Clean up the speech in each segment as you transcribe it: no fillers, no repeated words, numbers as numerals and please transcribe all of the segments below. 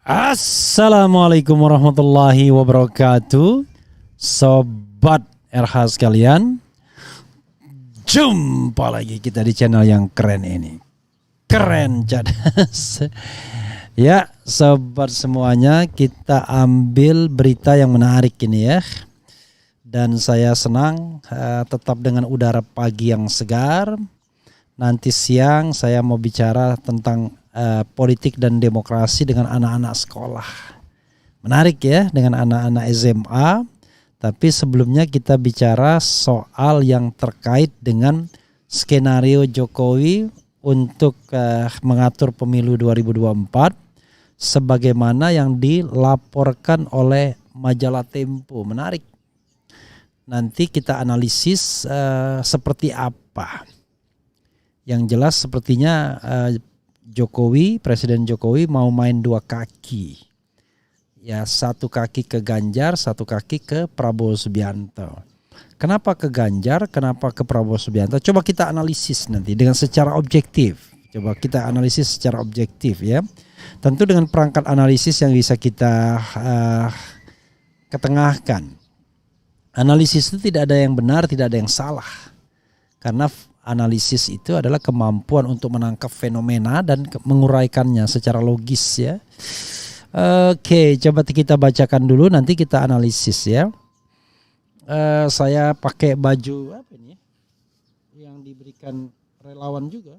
Assalamualaikum warahmatullahi wabarakatuh. Sobat RH sekalian, jumpa lagi kita di channel yang keren ini. Keren cadas. Ya sobat semuanya, kita ambil berita yang menarik ini ya. Dan saya senang tetap dengan udara pagi yang segar. Nanti siang saya mau bicara tentang politik dan demokrasi dengan anak-anak sekolah. Menarik ya, dengan anak-anak SMA. Tapi sebelumnya kita bicara soal yang terkait dengan skenario Jokowi untuk mengatur pemilu 2024 sebagaimana yang dilaporkan oleh majalah Tempo. Menarik. Nanti kita analisis seperti apa. Yang jelas sepertinya Presiden Jokowi mau main dua kaki. Ya, satu kaki ke Ganjar, satu kaki ke Prabowo Subianto. Kenapa ke Ganjar, kenapa ke Prabowo Subianto? Coba kita analisis nanti dengan secara objektif. Coba kita analisis secara objektif ya. Tentu dengan perangkat analisis yang bisa kita ketengahkan. Analisis itu tidak ada yang benar, tidak ada yang salah. Karena analisis itu adalah kemampuan untuk menangkap fenomena dan menguraikannya secara logis ya. Oke, coba kita bacakan dulu, nanti kita analisis ya. Saya pakai baju apa ini? Yang diberikan relawan juga.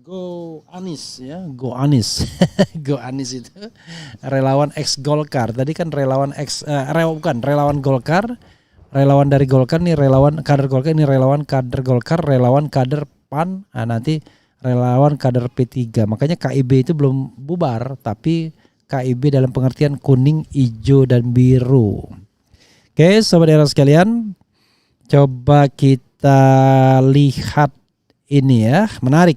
Go Anies ya, Go Anies. Go Anies itu relawan ex Golkar. Tadi kan relawan relawan Golkar. Relawan dari Golkar nih, relawan kader Golkar, ini relawan kader Golkar, relawan kader PAN, nanti relawan kader P3. Makanya KIB itu belum bubar, tapi KIB dalam pengertian kuning, hijau, dan biru. Oke, sobat era sekalian, coba kita lihat ini ya, menarik.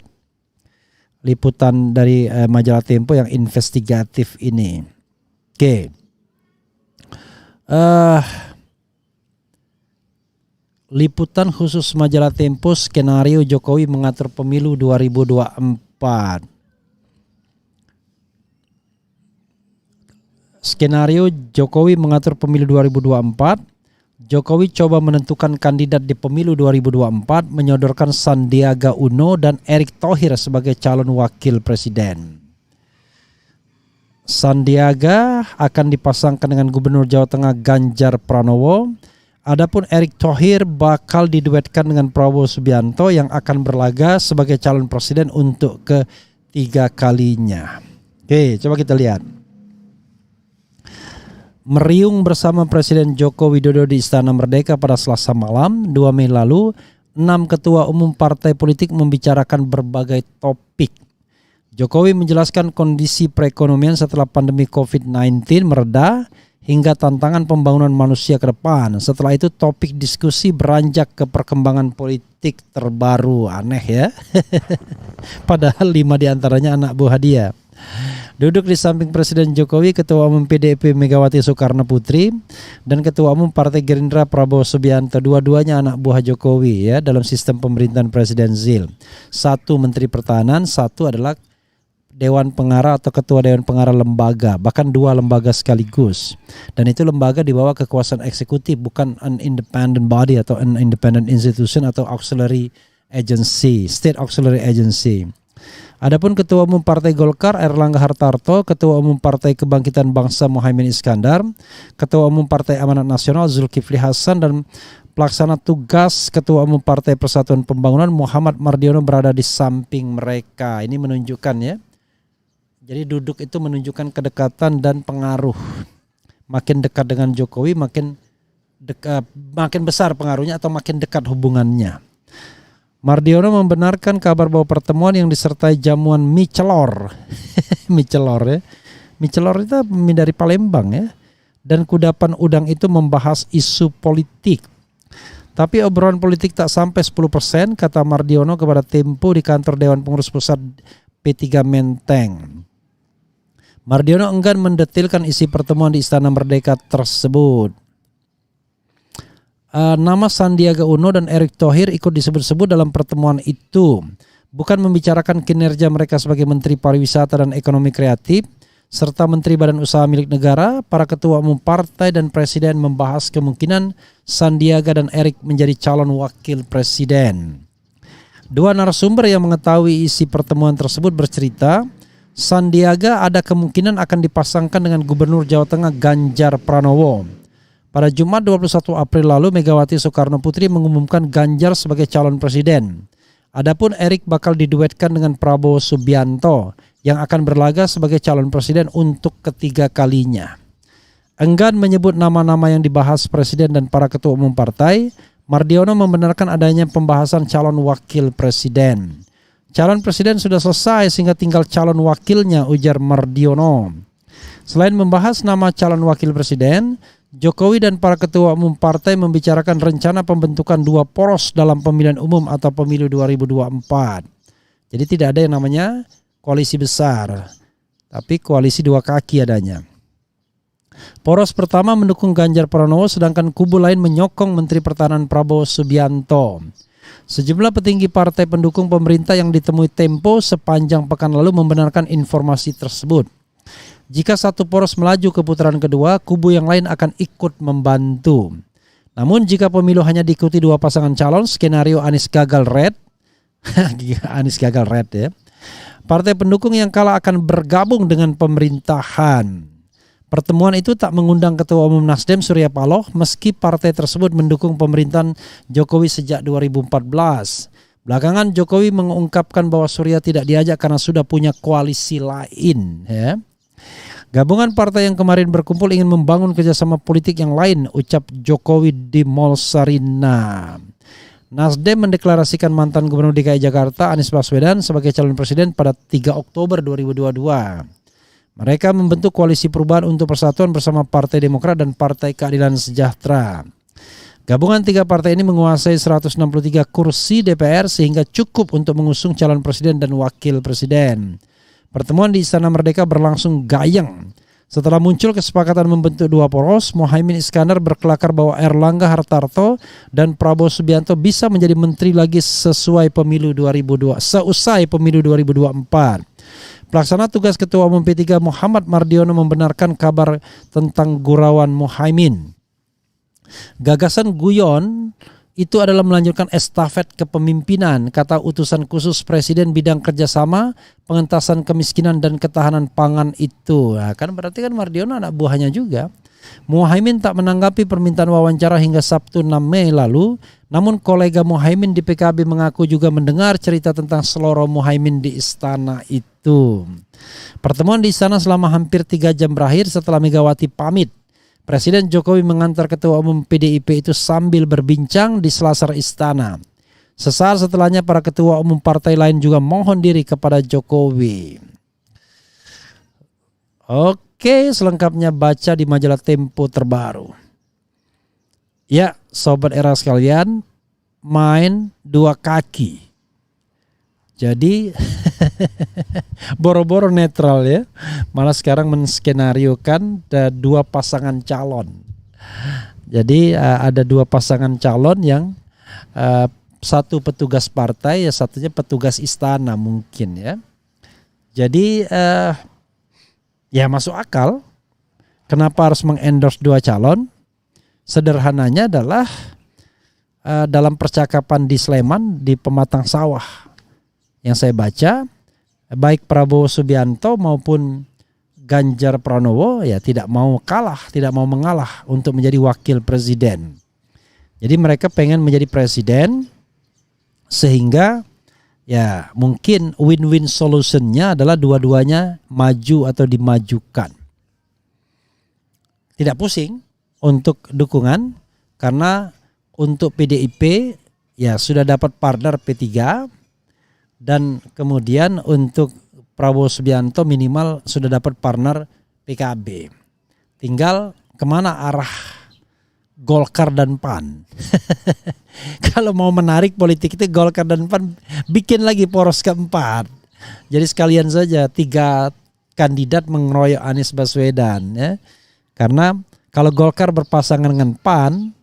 Liputan dari majalah Tempo yang investigatif ini. Oke. Liputan khusus majalah Tempo, skenario Jokowi mengatur pemilu 2024. Skenario Jokowi mengatur pemilu 2024. Jokowi coba menentukan kandidat di pemilu 2024, menyodorkan Sandiaga Uno dan Erick Thohir sebagai calon wakil presiden. Sandiaga akan dipasangkan dengan Gubernur Jawa Tengah Ganjar Pranowo. Adapun Erick Thohir bakal diduetkan dengan Prabowo Subianto yang akan berlaga sebagai calon presiden untuk ketiga kalinya. Oke, coba kita lihat. Meriung bersama Presiden Joko Widodo di Istana Merdeka pada Selasa malam 2 Mei lalu, 6 ketua umum partai politik membicarakan berbagai topik. Jokowi menjelaskan kondisi perekonomian setelah pandemi COVID-19 mereda hingga tantangan pembangunan manusia ke depan. Setelah itu topik diskusi beranjak ke perkembangan politik terbaru. Aneh ya. Padahal 5 diantaranya anak buah dia. Duduk di samping Presiden Jokowi, Ketua Umum PDIP Megawati Soekarno Putri dan Ketua Umum Partai Gerindra Prabowo Subianto. Dua-duanya anak buah Jokowi ya dalam sistem pemerintahan presidensil. Satu Menteri Pertahanan, satu adalah Dewan Pengarah atau Ketua Dewan Pengarah lembaga, bahkan 2 lembaga sekaligus. Dan itu lembaga di bawah kekuasaan eksekutif, bukan an independent body atau an independent institution atau auxiliary agency, state auxiliary agency. Adapun Ketua Umum Partai Golkar Erlangga Hartarto, Ketua Umum Partai Kebangkitan Bangsa Muhaimin Iskandar, Ketua Umum Partai Amanat Nasional Zulkifli Hasan, dan pelaksana tugas Ketua Umum Partai Persatuan Pembangunan Muhammad Mardiono berada di samping mereka. Ini menunjukkan ya. Jadi duduk itu menunjukkan kedekatan dan pengaruh. Makin dekat dengan Jokowi makin besar pengaruhnya atau makin dekat hubungannya. Mardiono membenarkan kabar bahwa pertemuan yang disertai jamuan mie celor. Mie celor ya. Mie celor itu mie dari Palembang ya. Dan kudapan udang itu membahas isu politik. Tapi obrolan politik tak sampai 10%, kata Mardiono kepada Tempo di kantor Dewan Pengurus Pusat P3 Menteng. Mardiono enggan mendetilkan isi pertemuan di Istana Merdeka tersebut. Nama Sandiaga Uno dan Erick Thohir ikut disebut-sebut dalam pertemuan itu. Bukan membicarakan kinerja mereka sebagai Menteri Pariwisata dan Ekonomi Kreatif. serta Menteri Badan Usaha Milik Negara, para ketua umum partai dan presiden membahas kemungkinan Sandiaga dan Erik menjadi calon wakil presiden. Dua narasumber yang mengetahui isi pertemuan tersebut bercerita, Sandiaga ada kemungkinan akan dipasangkan dengan Gubernur Jawa Tengah Ganjar Pranowo. Pada Jumat 21 April lalu, Megawati Soekarno Putri mengumumkan Ganjar sebagai calon presiden. Adapun Erik bakal diduetkan dengan Prabowo Subianto yang akan berlaga sebagai calon presiden untuk ketiga kalinya. Enggan menyebut nama-nama yang dibahas presiden dan para ketua umum partai, Mardiono membenarkan adanya pembahasan calon wakil presiden. Calon presiden sudah selesai sehingga tinggal calon wakilnya, ujar Mardiono. Selain membahas nama calon wakil presiden, Jokowi dan para ketua umum partai membicarakan rencana pembentukan dua poros dalam pemilihan umum atau pemilu 2024. Jadi tidak ada yang namanya koalisi besar, tapi koalisi dua kaki adanya. Poros pertama mendukung Ganjar Pranowo, sedangkan kubu lain menyokong Menteri Pertahanan Prabowo Subianto. Sejumlah petinggi partai pendukung pemerintah yang ditemui Tempo sepanjang pekan lalu membenarkan informasi tersebut. Jika satu poros melaju ke putaran kedua, kubu yang lain akan ikut membantu. Namun jika pemilu hanya diikuti dua pasangan calon, skenario Anies gagal red, Anies gagal red ya. Partai pendukung yang kalah akan bergabung dengan pemerintahan. Pertemuan itu tak mengundang Ketua Umum Nasdem Surya Paloh meski partai tersebut mendukung pemerintahan Jokowi sejak 2014. Belakangan Jokowi mengungkapkan bahwa Surya tidak diajak karena sudah punya koalisi lain ya. Gabungan partai yang kemarin berkumpul ingin membangun kerjasama politik yang lain, ucap Jokowi di Mall Sarina. Nasdem mendeklarasikan mantan Gubernur DKI Jakarta Anies Baswedan sebagai calon presiden pada 3 Oktober 2022. Mereka membentuk koalisi perubahan untuk persatuan bersama Partai Demokrat dan Partai Keadilan Sejahtera. Gabungan tiga partai ini menguasai 163 kursi DPR sehingga cukup untuk mengusung calon presiden dan wakil presiden. Pertemuan di Istana Merdeka berlangsung gayeng. Setelah muncul kesepakatan membentuk dua poros, Muhaimin Iskandar berkelakar bahwa Erlangga Hartarto dan Prabowo Subianto bisa menjadi menteri lagi seusai pemilu 2024. Pelaksana tugas Ketua Umum P3 Muhammad Mardiono membenarkan kabar tentang gurauan Muhaimin. Gagasan guyon itu adalah melanjutkan estafet kepemimpinan, kata utusan khusus Presiden bidang kerjasama, pengentasan kemiskinan dan ketahanan pangan itu. Nah, kan berarti kan Mardiono anak buahnya juga. Muhaimin tak menanggapi permintaan wawancara hingga Sabtu 6 Mei lalu, namun kolega Muhaimin di PKB mengaku juga mendengar cerita tentang seloro Muhaimin di istana itu. Pertemuan di istana selama hampir 3 jam berakhir setelah Megawati pamit. Presiden Jokowi mengantar Ketua Umum PDIP itu sambil berbincang di selasar istana. Sesaat setelahnya para ketua umum partai lain juga mohon diri kepada Jokowi. Oke, selengkapnya baca di majalah Tempo terbaru. Ya, sobat era sekalian, main dua kaki. Jadi boro-boro netral ya. Malah sekarang menskenariokan dua pasangan calon. Jadi ada dua pasangan calon yang satu petugas partai, ya satunya petugas istana mungkin ya. Jadi ya masuk akal. Kenapa harus mengendorse dua calon? Sederhananya adalah dalam percakapan di Sleman di Pematang Sawah yang saya baca, baik Prabowo Subianto maupun Ganjar Pranowo ya tidak mau kalah, tidak mau mengalah untuk menjadi wakil presiden. Jadi mereka pengen menjadi presiden sehingga ya mungkin win-win solutionnya adalah dua-duanya maju atau dimajukan. Tidak pusing untuk dukungan karena untuk PDIP ya sudah dapat partner P3. Dan kemudian untuk Prabowo Subianto minimal sudah dapat partner PKB. Tinggal kemana arah Golkar dan PAN. Kalau mau menarik politik itu Golkar dan PAN bikin lagi poros keempat. Jadi sekalian saja 3 kandidat mengeroyok Anies Baswedan ya. Karena kalau Golkar berpasangan dengan PAN,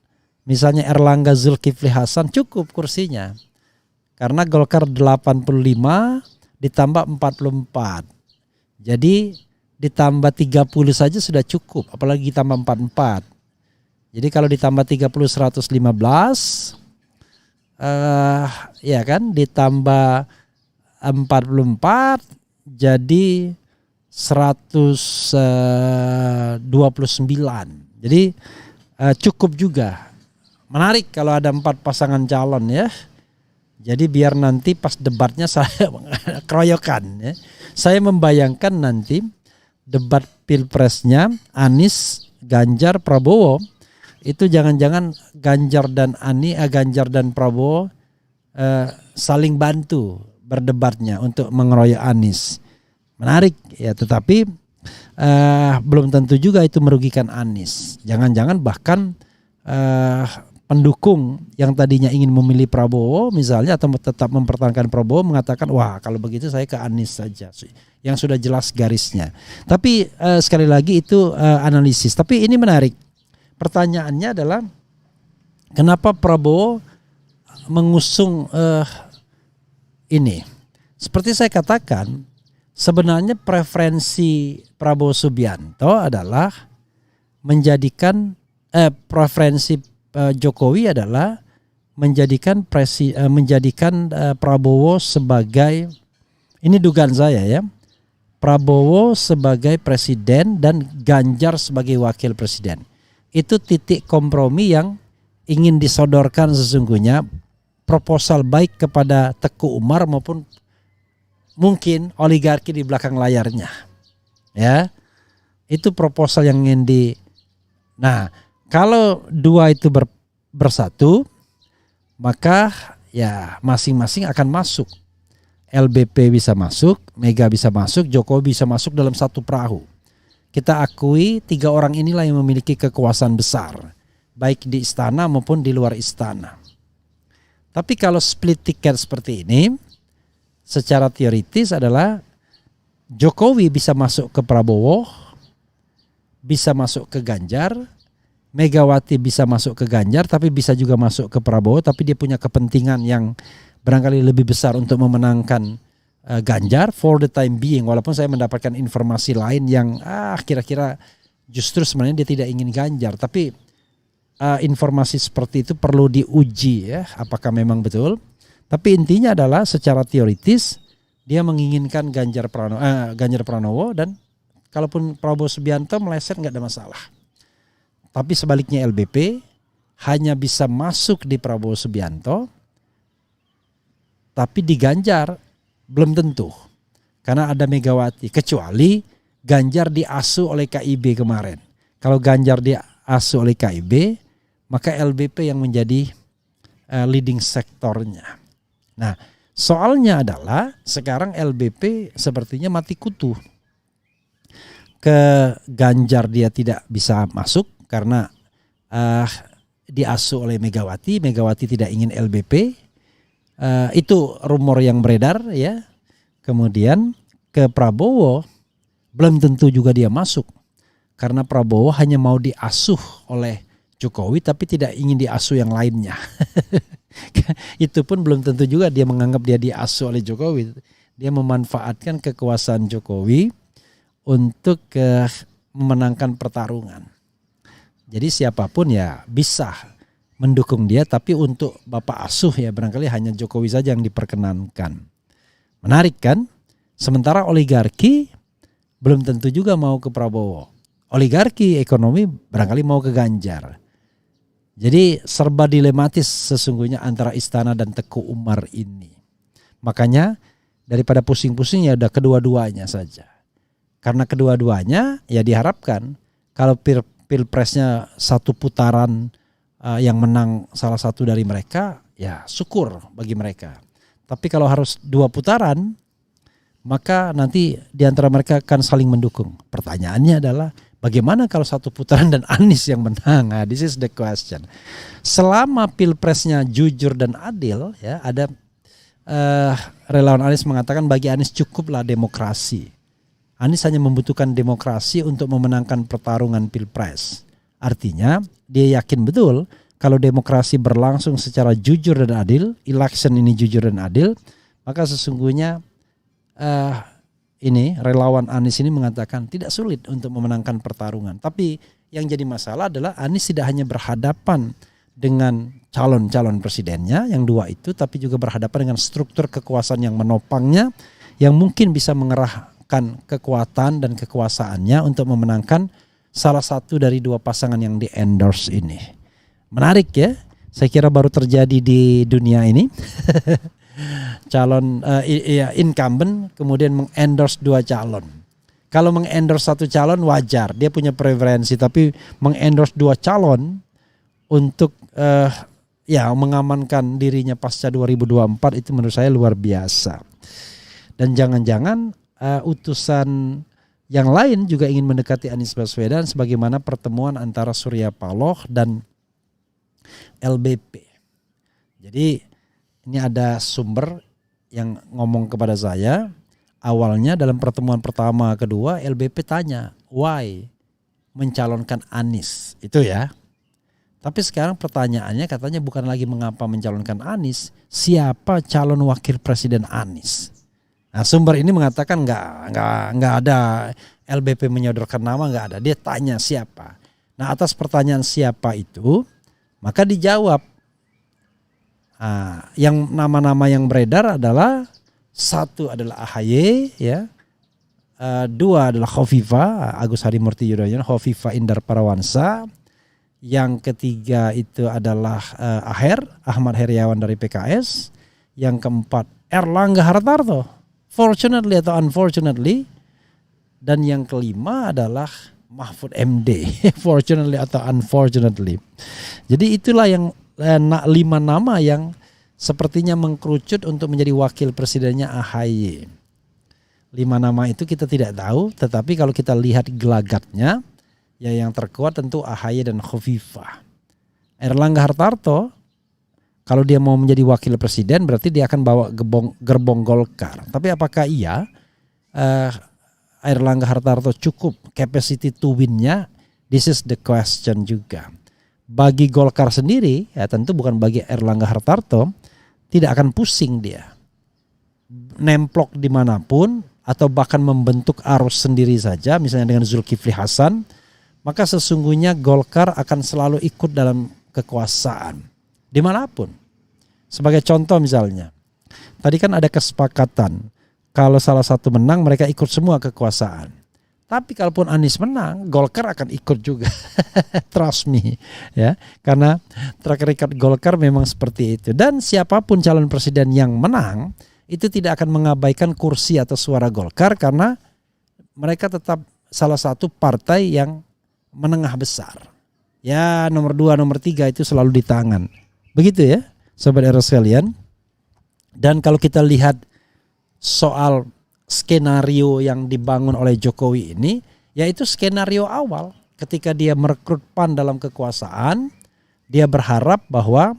misalnya Erlangga Zulkifli Hasan cukup kursinya. Karena Golkar 85 ditambah 44. Jadi ditambah 30 saja sudah cukup, apalagi ditambah 44. Jadi kalau ditambah 30 115, ya kan, ditambah 44 jadi 129. Jadi cukup juga. Menarik kalau ada 4 pasangan calon ya. Jadi biar nanti pas debatnya saya keroyokan ya. Saya membayangkan nanti debat pilpresnya Anies, Ganjar, Prabowo itu jangan-jangan Ganjar dan Prabowo saling bantu berdebatnya untuk mengeroyok Anies. Menarik ya, tetapi belum tentu juga itu merugikan Anies. Jangan-jangan bahkan pendukung yang tadinya ingin memilih Prabowo misalnya atau tetap mempertahankan Prabowo mengatakan wah kalau begitu saya ke Anies saja yang sudah jelas garisnya. Tapi sekali lagi itu analisis. Tapi ini menarik. Pertanyaannya adalah kenapa Prabowo mengusung ini? Seperti saya katakan sebenarnya preferensi Prabowo Subianto adalah menjadikan preferensi Jokowi adalah menjadikan Prabowo sebagai, ini dugaan saya ya, Prabowo sebagai presiden dan Ganjar sebagai wakil presiden. Itu titik kompromi yang ingin disodorkan sesungguhnya, proposal baik kepada Teguh Umar maupun mungkin oligarki di belakang layarnya. Ya. Itu proposal yang ingin Nah, kalau dua itu bersatu, maka ya masing-masing akan masuk. LBP bisa masuk, Mega bisa masuk, Jokowi bisa masuk dalam satu perahu. Kita akui 3 orang inilah yang memiliki kekuasaan besar, baik di istana maupun di luar istana. Tapi kalau split tiket seperti ini, secara teoritis adalah Jokowi bisa masuk ke Prabowo, bisa masuk ke Ganjar, Megawati bisa masuk ke Ganjar, tapi bisa juga masuk ke Prabowo, tapi dia punya kepentingan yang barangkali lebih besar untuk memenangkan Ganjar for the time being. Walaupun saya mendapatkan informasi lain yang kira-kira justru sebenarnya dia tidak ingin Ganjar, tapi informasi seperti itu perlu diuji ya, apakah memang betul. Tapi intinya adalah secara teoritis dia menginginkan Ganjar Pranowo dan kalaupun Prabowo Subianto meleset nggak ada masalah. Tapi sebaliknya LBP hanya bisa masuk di Prabowo Subianto, tapi di Ganjar belum tentu. Karena ada Megawati, kecuali Ganjar diasuh oleh KIB kemarin. Kalau Ganjar diasuh oleh KIB, maka LBP yang menjadi leading sektornya. Nah, soalnya adalah sekarang LBP sepertinya mati kutu. Ke Ganjar dia tidak bisa masuk karena diasuh oleh Megawati. Megawati tidak ingin LBP. Itu rumor yang beredar ya. Kemudian ke Prabowo belum tentu juga dia masuk. Karena Prabowo hanya mau diasuh oleh Jokowi tapi tidak ingin diasuh yang lainnya. Itu pun belum tentu juga dia menganggap dia diasuh oleh Jokowi. Dia memanfaatkan kekuasaan Jokowi untuk memenangkan pertarungan. Jadi siapapun ya bisa mendukung dia, tapi untuk Bapak Asuh ya barangkali hanya Jokowi saja yang diperkenankan. Menarik kan? Sementara oligarki belum tentu juga mau ke Prabowo. Oligarki ekonomi barangkali mau ke Ganjar. Jadi serba dilematis sesungguhnya antara istana dan Teguh Umar ini. Makanya daripada pusing-pusing ya udah kedua-duanya saja. Karena kedua-duanya ya diharapkan kalau pilpresnya satu putaran yang menang salah satu dari mereka ya syukur bagi mereka. Tapi kalau harus 2 putaran maka nanti di antara mereka akan saling mendukung. Pertanyaannya adalah bagaimana kalau satu putaran dan Anies yang menang? Nah, this is the question. Selama pilpresnya jujur dan adil ya, ada relawan Anies mengatakan bagi Anies cukuplah demokrasi. Anies hanya membutuhkan demokrasi untuk memenangkan pertarungan pilpres. Artinya dia yakin betul kalau demokrasi berlangsung secara jujur dan adil, election ini jujur dan adil, maka sesungguhnya ini relawan Anies ini mengatakan tidak sulit untuk memenangkan pertarungan. Tapi yang jadi masalah adalah Anies tidak hanya berhadapan dengan calon-calon presidennya yang dua itu, tapi juga berhadapan dengan struktur kekuasaan yang menopangnya, yang mungkin bisa mengerahkan kekuatan dan kekuasaannya untuk memenangkan salah satu dari dua pasangan yang di-endorse ini. Menarik ya, saya kira baru terjadi di dunia ini. Calon incumbent kemudian mengendorse dua calon. Kalau mengendorse satu calon wajar, dia punya preferensi, tapi mengendorse dua calon untuk mengamankan dirinya pasca 2024 itu menurut saya luar biasa. Dan jangan-jangan utusan yang lain juga ingin mendekati Anies Baswedan sebagaimana pertemuan antara Surya Paloh dan LBP. Jadi ini ada sumber yang ngomong kepada saya, awalnya dalam pertemuan pertama kedua LBP tanya, why mencalonkan Anies? Itu ya. Tapi sekarang pertanyaannya katanya bukan lagi mengapa mencalonkan Anies, siapa calon wakil presiden Anies? Nah, sumber ini mengatakan nggak ada LBP menyodorkan nama, nggak ada. Dia tanya siapa. Nah, atas pertanyaan siapa itu, maka dijawab. Yang nama-nama yang beredar adalah satu adalah AHY, ya, dua adalah Khofifa Agus Harimurti Yudhoyono, Khofifa Indar Parawansa, yang ketiga itu adalah Ahmad Heriawan dari PKS, yang keempat Erlangga Hartarto, fortunately atau unfortunately, dan yang kelima adalah Mahfud MD, fortunately atau unfortunately. Jadi itulah yang 5 nama yang sepertinya mengkerucut untuk menjadi wakil presidennya AHY. 5 nama itu kita tidak tahu, tetapi kalau kita lihat gelagatnya, ya yang terkuat tentu AHY dan Khofifa. Erlangga Hartarto, kalau dia mau menjadi wakil presiden berarti dia akan bawa gerbong Golkar. Tapi apakah Erlangga Hartarto cukup capacity to win-nya? This is the question juga. Bagi Golkar sendiri, ya tentu bukan bagi Erlangga Hartarto, tidak akan pusing dia. Nemplok dimanapun atau bahkan membentuk arus sendiri saja, misalnya dengan Zulkifli Hasan, maka sesungguhnya Golkar akan selalu ikut dalam kekuasaan. Dimanapun. Sebagai contoh misalnya, tadi kan ada kesepakatan, kalau salah satu menang mereka ikut semua kekuasaan. Tapi kalaupun Anies menang, Golkar akan ikut juga. Trust me, ya. Karena track record Golkar memang seperti itu. Dan siapapun calon presiden yang menang, itu tidak akan mengabaikan kursi atau suara Golkar karena mereka tetap salah satu partai yang menengah besar. Ya, nomor 2, nomor 3 itu selalu di tangan. Begitu ya, Sobat Eros sekalian. Dan kalau kita lihat soal skenario yang dibangun oleh Jokowi ini, yaitu skenario awal ketika dia merekrut PAN dalam kekuasaan, dia berharap bahwa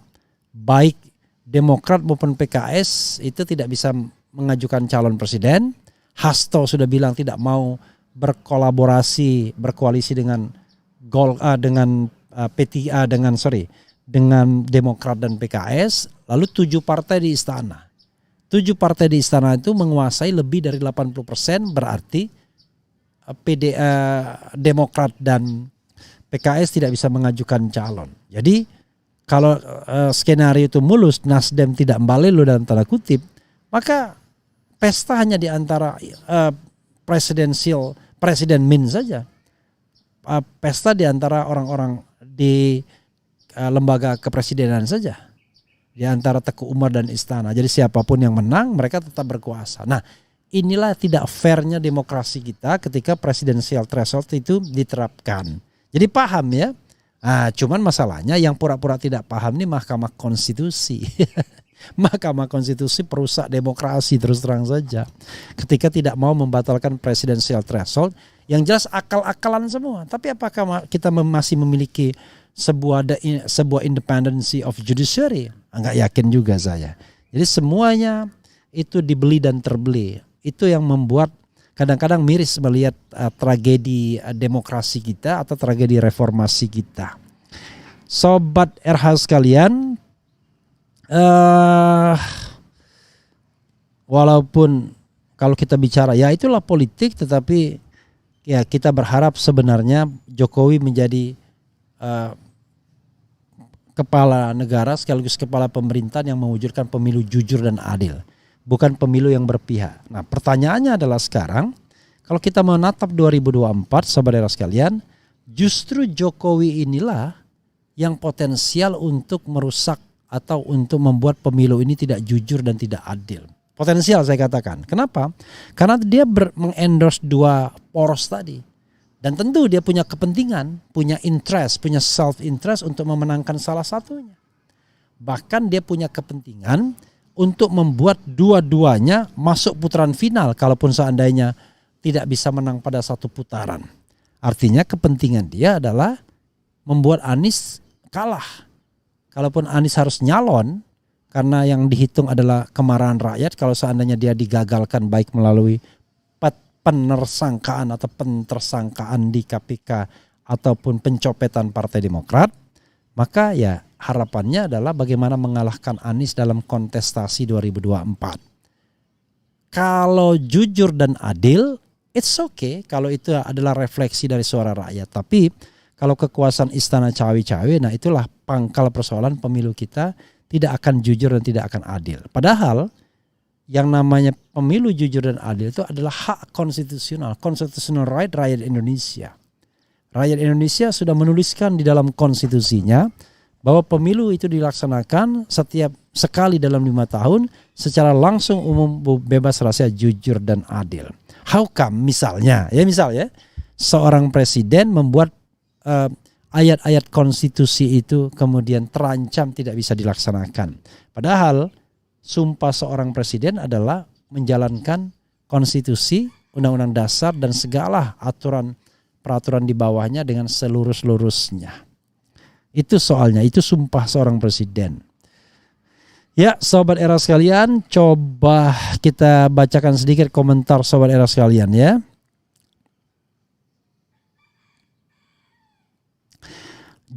baik Demokrat maupun PKS itu tidak bisa mengajukan calon presiden. Hasto sudah bilang tidak mau berkoalisi dengan dengan Demokrat dan PKS, lalu 7 partai di istana. 7 partai di istana itu menguasai lebih dari 80%, berarti Demokrat dan PKS tidak bisa mengajukan calon. Jadi kalau skenario itu mulus, Nasdem tidak membalelo dalam tanda kutip, maka pesta hanya di antara presiden min saja. Pesta di antara orang-orang di lembaga kepresidenan saja. Di antara Teguh Umar dan istana. Jadi siapapun yang menang mereka tetap berkuasa. Nah, inilah tidak fairnya demokrasi kita ketika presidensial threshold itu diterapkan. Jadi paham ya. Nah, cuman masalahnya yang pura-pura tidak paham ini Mahkamah Konstitusi. Mahkamah Konstitusi perusak demokrasi terus terang saja. Ketika tidak mau membatalkan presidensial threshold, yang jelas akal-akalan semua. Tapi apakah kita masih memiliki sebuah independency of judiciary? Enggak yakin juga saya. Jadi semuanya itu dibeli dan terbeli. Itu yang membuat kadang-kadang miris melihat tragedi demokrasi kita atau tragedi reformasi kita. Sobat RH sekalian, walaupun kalau kita bicara ya itulah politik, tetapi ya kita berharap sebenarnya Jokowi menjadi kepala negara sekaligus kepala pemerintahan yang mewujudkan pemilu jujur dan adil, bukan pemilu yang berpihak. Nah, pertanyaannya adalah sekarang kalau kita menatap 2024, saudara sekalian, justru Jokowi inilah yang potensial untuk merusak atau untuk membuat pemilu ini tidak jujur dan tidak adil. Potensial saya katakan. Kenapa? Karena dia mengendorse dua poros tadi. Dan tentu dia punya kepentingan, punya interest, punya self-interest untuk memenangkan salah satunya. Bahkan dia punya kepentingan untuk membuat dua-duanya masuk putaran final kalaupun seandainya tidak bisa menang pada satu putaran. Artinya kepentingan dia adalah membuat Anies kalah. Kalaupun Anies harus nyalon, karena yang dihitung adalah kemarahan rakyat kalau seandainya dia digagalkan baik melalui penersangkaan atau pentersangkaan di KPK ataupun pencopetan Partai Demokrat, maka ya harapannya adalah bagaimana mengalahkan Anies dalam kontestasi 2024. Kalau jujur dan adil, it's okay kalau itu adalah refleksi dari suara rakyat. Tapi kalau kekuasaan istana cawe-cawe, nah itulah pangkal persoalan pemilu kita tidak akan jujur dan tidak akan adil. Padahal yang namanya pemilu jujur dan adil itu adalah hak konstitusional, constitutional right rakyat Indonesia. Rakyat Indonesia sudah menuliskan di dalam konstitusinya bahwa pemilu itu dilaksanakan setiap sekali dalam 5 tahun secara langsung, umum, bebas, rahasia, jujur dan adil. How come misalnya seorang presiden membuat ayat-ayat konstitusi itu kemudian terancam tidak bisa dilaksanakan. Padahal sumpah seorang presiden adalah menjalankan konstitusi, undang-undang dasar dan segala aturan peraturan di bawahnya dengan selurus-lurusnya. Itu soalnya, itu sumpah seorang presiden. Ya, sobat era sekalian, coba kita bacakan sedikit komentar sobat era sekalian ya.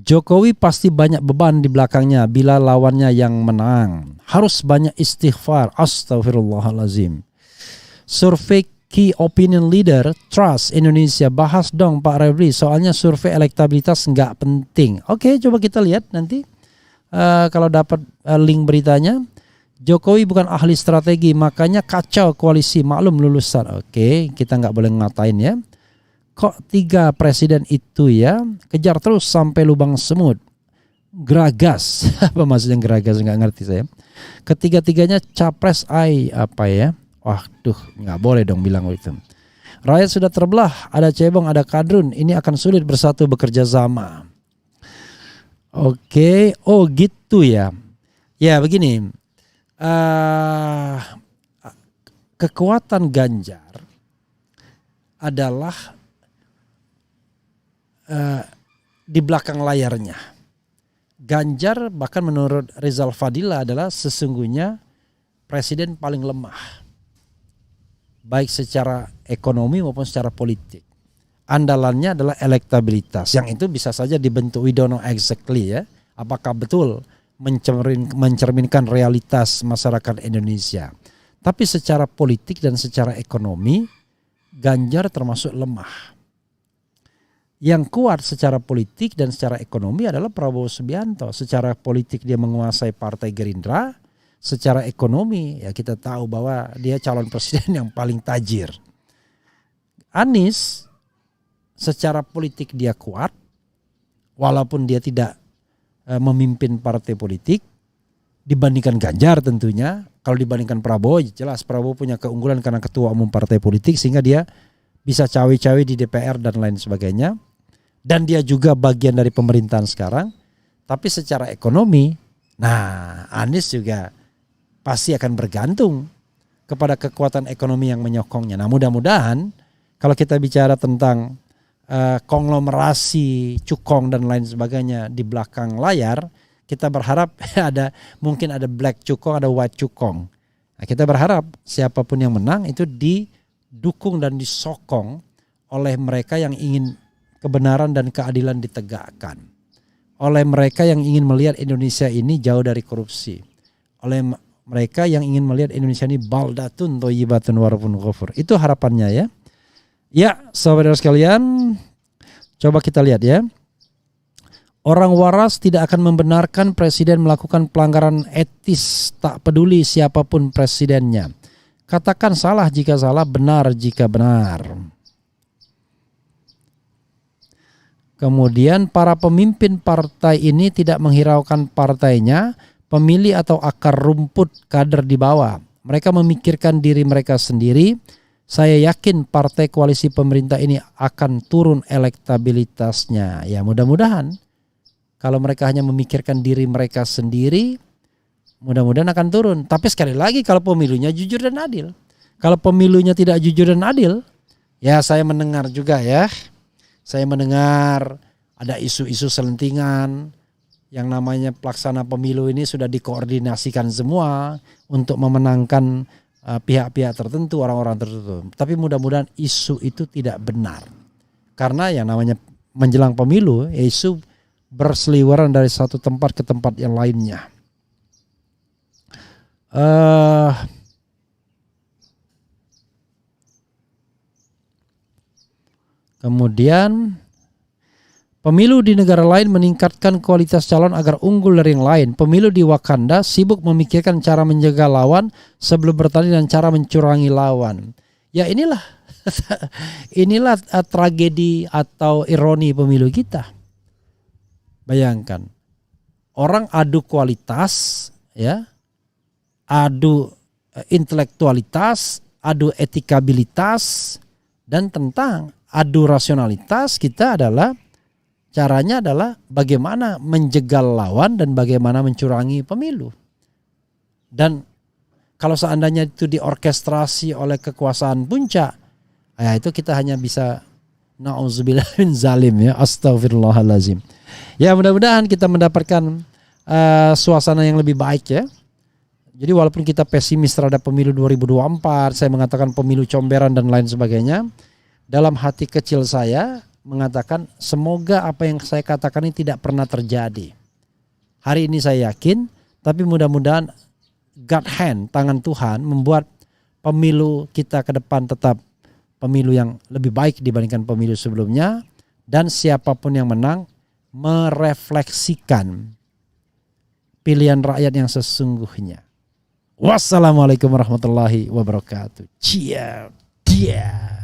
Jokowi pasti banyak beban di belakangnya bila lawannya yang menang. Harus banyak istighfar. Astagfirullahalazim. Survei Key Opinion Leader Trust Indonesia. Bahas dong Pak Refli, soalnya survei elektabilitas nggak penting. Oke, coba kita lihat nanti kalau dapat link beritanya. Jokowi bukan ahli strategi, makanya kacau koalisi, maklum lulusan. Oke, kita nggak boleh ngatain ya. Kok 3 presiden itu ya kejar terus sampai lubang semut, geragas. Apa maksudnya geragas, nggak ngerti saya. Ketiga-tiganya capres apa ya. Waduh, nggak boleh dong bilang itu. Rakyat sudah terbelah, ada cebong, ada kadrun, ini akan sulit bersatu bekerja sama. Oke, oh gitu ya. Ya begini, kekuatan Ganjar adalah di belakang layarnya. Ganjar bahkan menurut Rizal Fadila adalah sesungguhnya presiden paling lemah, baik secara ekonomi maupun secara politik. Andalannya adalah elektabilitas, yang itu bisa saja dibentuk, we don't know exactly ya, apakah betul mencerminkan realitas masyarakat Indonesia. Tapi secara politik dan secara ekonomi Ganjar termasuk lemah. Yang kuat secara politik dan secara ekonomi adalah Prabowo Subianto. Secara politik dia menguasai Partai Gerindra, secara ekonomi ya kita tahu bahwa dia calon presiden yang paling tajir. Anies secara politik dia kuat, walaupun dia tidak memimpin partai politik dibandingkan Ganjar tentunya. Kalau dibandingkan Prabowo, jelas Prabowo punya keunggulan karena ketua umum partai politik sehingga dia bisa cawe-cawe di DPR dan lain sebagainya. Dan dia juga bagian dari pemerintahan sekarang. Tapi secara ekonomi, nah Anies juga pasti akan bergantung kepada kekuatan ekonomi yang menyokongnya. Nah mudah-mudahan kalau kita bicara tentang konglomerasi cukong dan lain sebagainya di belakang layar, kita berharap mungkin ada black cukong, ada white cukong. Nah, kita berharap siapapun yang menang itu didukung dan disokong oleh mereka yang ingin kebenaran dan keadilan ditegakkan, oleh mereka yang ingin melihat Indonesia ini jauh dari korupsi, oleh mereka yang ingin melihat Indonesia ini baldatun thayyibatun wa rabbun ghafur. Itu harapannya ya. Ya, saudara sekalian, coba kita lihat ya. Orang waras tidak akan membenarkan presiden melakukan pelanggaran etis, tak peduli siapapun presidennya. Katakan salah jika salah, benar jika benar. Kemudian para pemimpin partai ini tidak menghiraukan partainya, pemilih atau akar rumput kader di bawah. Mereka memikirkan diri mereka sendiri. Saya yakin partai koalisi pemerintah ini akan turun elektabilitasnya. Ya mudah-mudahan kalau mereka hanya memikirkan diri mereka sendiri, mudah-mudahan akan turun. Tapi sekali lagi kalau pemilunya jujur dan adil. Kalau pemilunya tidak jujur dan adil, ya saya mendengar juga ya. Saya mendengar ada isu-isu selentingan yang namanya pelaksana pemilu ini sudah dikoordinasikan semua untuk memenangkan pihak-pihak tertentu, orang-orang tertentu. Tapi mudah-mudahan isu itu tidak benar. Karena yang namanya menjelang pemilu, isu berseliweran dari satu tempat ke tempat yang lainnya. Kemudian pemilu di negara lain meningkatkan kualitas calon agar unggul dari yang lain. Pemilu di Wakanda sibuk memikirkan cara menjaga lawan sebelum bertanding dan cara mencurangi lawan. Ya inilah tragedi atau ironi pemilu kita. Bayangkan, orang adu kualitas, ya, adu intelektualitas, adu etikabilitas, dan tentang adu rasionalitas kita adalah caranya adalah bagaimana menjegal lawan dan bagaimana mencurangi pemilu. Dan kalau seandainya itu diorkestrasi oleh kekuasaan puncak, ya itu kita hanya bisa na'udzubillah min zalim ya, astagfirullahalazim. Ya mudah-mudahan kita mendapatkan suasana yang lebih baik ya. Jadi walaupun kita pesimis terhadap pemilu 2024, saya mengatakan pemilu comberan dan lain sebagainya, dalam hati kecil saya mengatakan semoga apa yang saya katakan ini tidak pernah terjadi. Hari ini saya yakin, tapi mudah-mudahan God hand, tangan Tuhan membuat pemilu kita ke depan tetap pemilu yang lebih baik dibandingkan pemilu sebelumnya, dan siapapun yang menang merefleksikan pilihan rakyat yang sesungguhnya. Wassalamualaikum warahmatullahi wabarakatuh. Cia, dia.